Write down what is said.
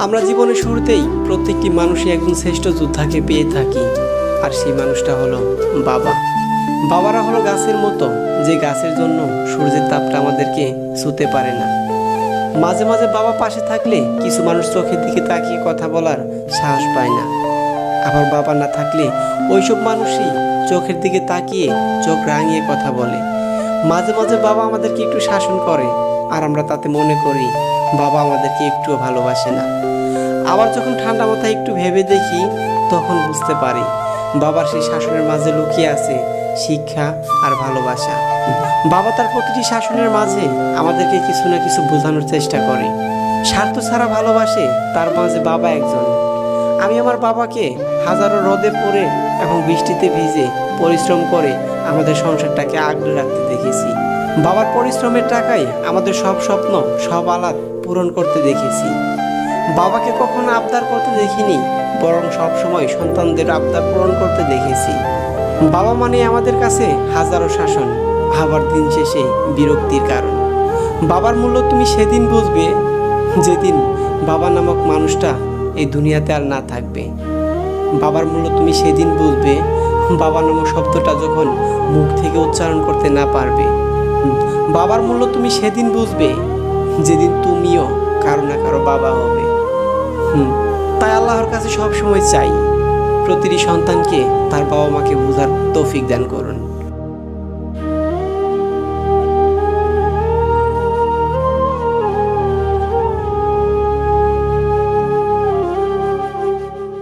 আমরা জীবনের শুরুতেই প্রত্যেকটি মানুষই একজন শ্রেষ্ঠ যোদ্ধাকে পেয়ে থাকি, আর সেই মানুষটা হলো বাবা। বাবারা হলো গাছের মতো, যে গাছের জন্য সূর্যের তাপটা আমাদেরকে ছুঁতে পারে না। মাঝে মাঝে বাবা পাশে থাকলে কিছু মানুষ চোখের দিকে তাকিয়ে কথা বলার সাহস পায় না, আবার বাবা না থাকলে ওইসব মানুষই চোখের দিকে তাকিয়ে চোখ রাঙিয়ে কথা বলে। মাঝে মাঝে বাবা আমাদেরকে একটু শাসন করে, আর আমরা তাতে মনে করি বাবা আমাদেরকে একটুও ভালোবাসে না। আবার যখন ঠান্ডা মাথায় একটু ভেবে দেখি, তখন বুঝতে পারি বাবার সেই শাসনের মাঝে লুকিয়ে আছে শিক্ষা আর ভালোবাসা। বাবা তার প্রতিটি শাসনের মাঝে আমাদেরকে কিছু না কিছু বোঝানোর চেষ্টা করে। স্বার্থ ছাড়া ভালোবাসে, তার মাঝে বাবা একজন। আমি আমার বাবাকে হাজারো রোদে পড়ে এবং বৃষ্টিতে ভিজে পরিশ্রম করে আমাদের সংসারটাকে আগলে রাখতে দেখেছি। বাবার পরিশ্রমের টাকায় আমাদের সব স্বপ্ন, সব আলাদ পূরণ করতে দেখেছি। বাবাকে কখনো আবদার করতে দেখিনি, বরং সবসময় সন্তানদের আবদার পূরণ করতে দেখেছি। বাবা মানে আমাদের কাছে হাজারো শাসন, আবার দিন শেষে বিরক্তির কারণ। বাবার মূল্য তুমি সেদিন বুঝবে যেদিন বাবা নামক মানুষটা এই দুনিয়াতে আর না থাকবে। বাবার মূল্য তুমি সেদিন বুঝবে বাবা নামক শব্দটা যখন মুখ থেকে উচ্চারণ করতে না পারবে। বাবার মূল্য তুমি সেদিন বুঝবে যেদিন তুমিও কারো না কারো বাবা হবে। তাই আল্লাহর কাছে সব সময় চাই প্রতিটি সন্তানকে তার বাবা মাকে বোঝার তৌফিক দান করুন।